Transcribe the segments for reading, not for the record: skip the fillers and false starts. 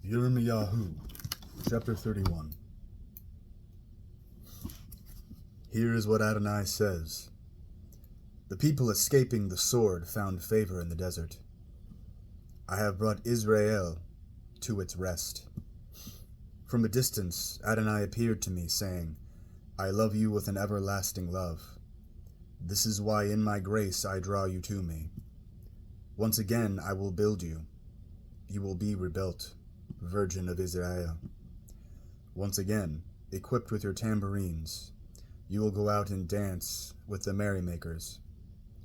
Yirmeyahu, chapter 31. Here is what Adonai says. The people escaping the sword found favor in the desert. I have brought Israel to its rest. From a distance, Adonai appeared to me, saying, I love you with an everlasting love. This is why in my grace I draw you to me. Once again I will build you. You will be rebuilt, Virgin of Israel. Once again, equipped with your tambourines, you will go out and dance with the merrymakers.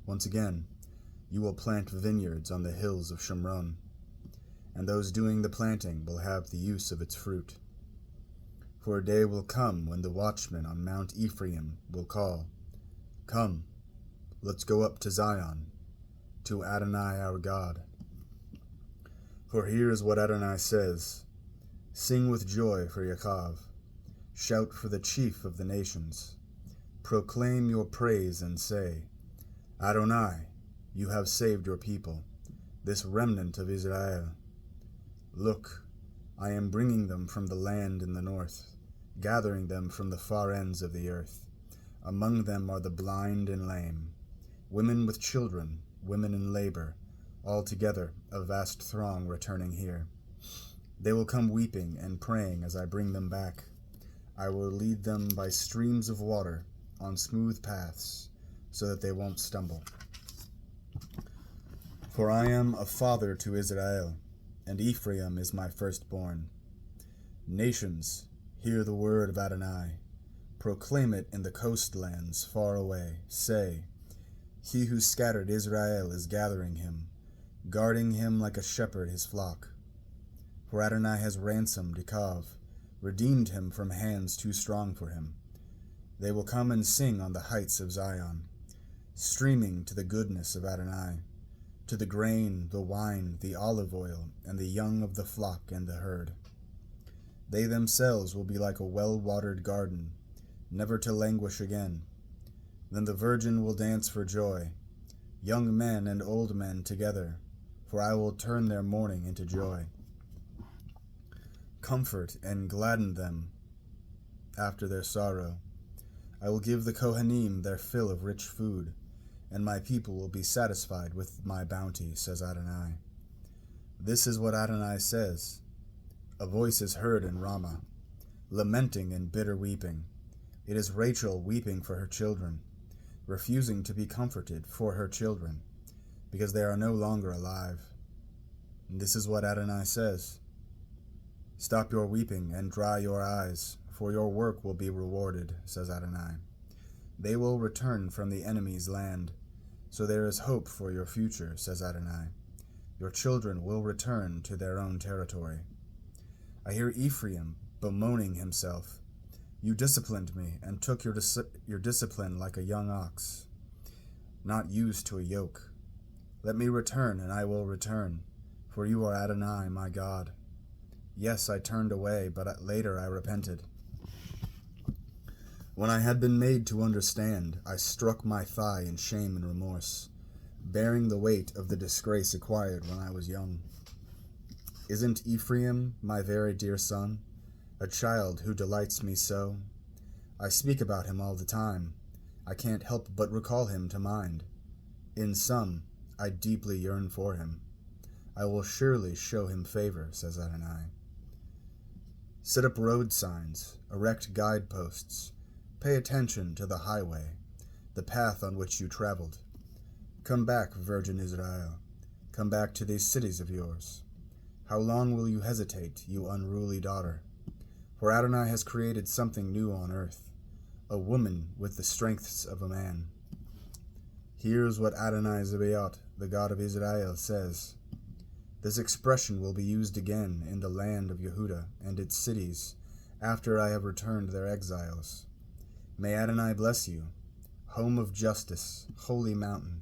Once again, you will plant vineyards on the hills of Shomron, and those doing the planting will have the use of its fruit. For a day will come when the watchman on Mount Ephraim will call, Come, let's go up to Zion, to Adonai our God. For here is what Adonai says, Sing with joy for Yaakov, shout for the chief of the nations, proclaim your praise and say, Adonai, you have saved your people, this remnant of Israel. Look, I am bringing them from the land in the north, gathering them from the far ends of the earth. Among them are the blind and lame, women with children, women in labor, altogether a vast throng returning here. They will come weeping and praying as I bring them back. I will lead them by streams of water on smooth paths, so that they won't stumble. For I am a father to Israel, and Ephraim is my firstborn. Nations, hear the word of Adonai. Proclaim it in the coastlands far away. Say, He who scattered Israel is gathering him, guarding him like a shepherd his flock. For Adonai has ransomed Yaakov, redeemed him from hands too strong for him. They will come and sing on the heights of Zion, streaming to the goodness of Adonai, to the grain, the wine, the olive oil, and the young of the flock and the herd. They themselves will be like a well-watered garden, never to languish again. Then the virgin will dance for joy, young men and old men together, for I will turn their mourning into joy. Comfort and gladden them after their sorrow. I will give the Kohanim their fill of rich food, and my people will be satisfied with my bounty, says Adonai. This is what Adonai says. A voice is heard in Ramah, lamenting and bitter weeping. It is Rachel weeping for her children, refusing to be comforted for her children, because they are no longer alive. And this is what Adonai says. Stop your weeping and dry your eyes, for your work will be rewarded, says Adonai. They will return from the enemy's land, so there is hope for your future, says Adonai. Your children will return to their own territory. I hear Ephraim bemoaning himself. You disciplined me and took your discipline like a young ox, not used to a yoke. Let me return, and I will return, for you are Adonai, my God. Yes, I turned away, but later I repented. When I had been made to understand, I struck my thigh in shame and remorse, bearing the weight of the disgrace acquired when I was young. Isn't Ephraim my very dear son, a child who delights me so? I speak about him all the time. I can't help but recall him to mind. In sum, I deeply yearn for him. I will surely show him favor, says Adonai. Set up road signs, erect guideposts. Pay attention to the highway, the path on which you traveled. Come back, Virgin Israel. Come back to these cities of yours. How long will you hesitate, you unruly daughter? For Adonai has created something new on earth, a woman with the strengths of a man. Here's what Adonai Zebaot, the God of Israel, says. This expression will be used again in the land of Yehuda and its cities after I have returned their exiles. May Adonai bless you, home of justice, holy mountain.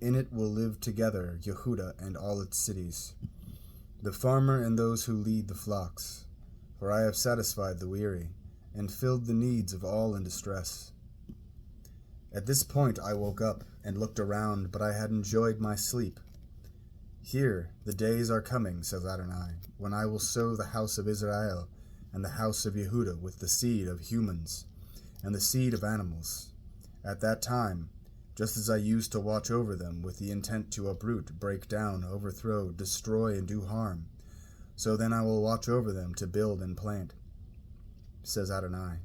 In it will live together Yehuda and all its cities, the farmer and those who lead the flocks. For I have satisfied the weary, and filled the needs of all in distress. At this point I woke up and looked around, but I had enjoyed my sleep. Here the days are coming, says Adonai, when I will sow the house of Israel and the house of Yehudah with the seed of humans and the seed of animals. At that time, just as I used to watch over them with the intent to uproot, break down, overthrow, destroy, and do harm, so then I will watch over them to build and plant, says Adonai.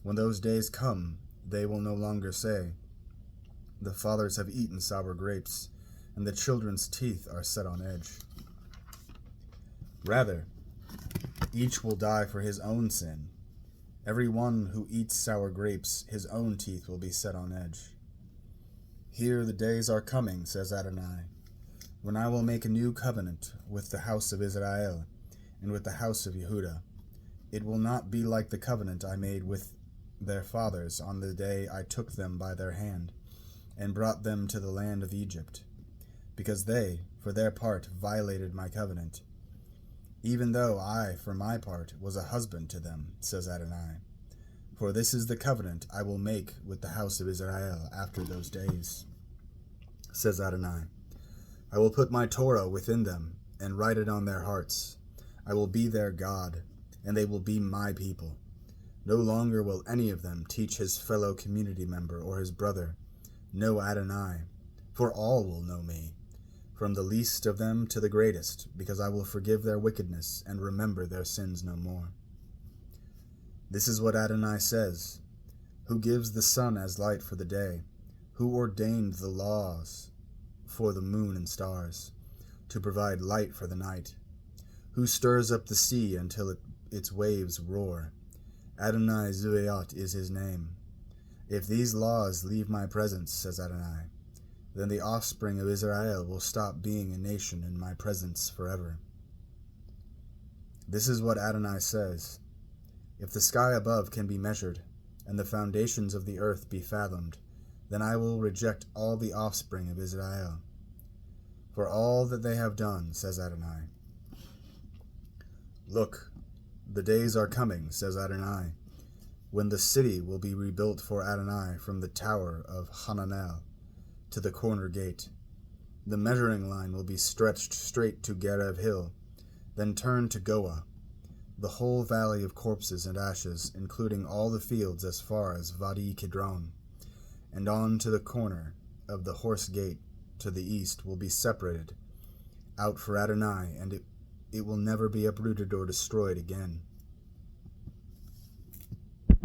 When those days come, they will no longer say, the fathers have eaten sour grapes, and the children's teeth are set on edge. Rather, each will die for his own sin. Every one who eats sour grapes, his own teeth will be set on edge. Here the days are coming, says Adonai, when I will make a new covenant with the house of Israel and with the house of Yehudah. It will not be like the covenant I made with their fathers on the day I took them by their hand and brought them to the land of Egypt, because they, for their part, violated my covenant, even though I, for my part, was a husband to them, says Adonai. For this is the covenant I will make with the house of Israel after those days, says Adonai. I will put my Torah within them and write it on their hearts. I will be their God, and they will be my people. No longer will any of them teach his fellow community member or his brother, know Adonai, for all will know me, from the least of them to the greatest, because I will forgive their wickedness and remember their sins no more. This is what Adonai says, who gives the sun as light for the day, who ordained the laws for the moon and stars, to provide light for the night, who stirs up the sea until its waves roar. Adonai Yirmeyahu is his name. If these laws leave my presence, says Adonai, then the offspring of Israel will stop being a nation in my presence forever. This is what Adonai says. If the sky above can be measured, and the foundations of the earth be fathomed, then I will reject all the offspring of Israel, for all that they have done, says Adonai. Look, the days are coming, says Adonai, when the city will be rebuilt for Adonai from the tower of Hananel to the corner gate. The measuring line will be stretched straight to Gerev Hill, then turn to Goah, the whole valley of corpses and ashes, including all the fields as far as Vadi Kidron, and on to the corner of the horse gate to the east will be separated out for Adonai, and it will never be uprooted or destroyed again.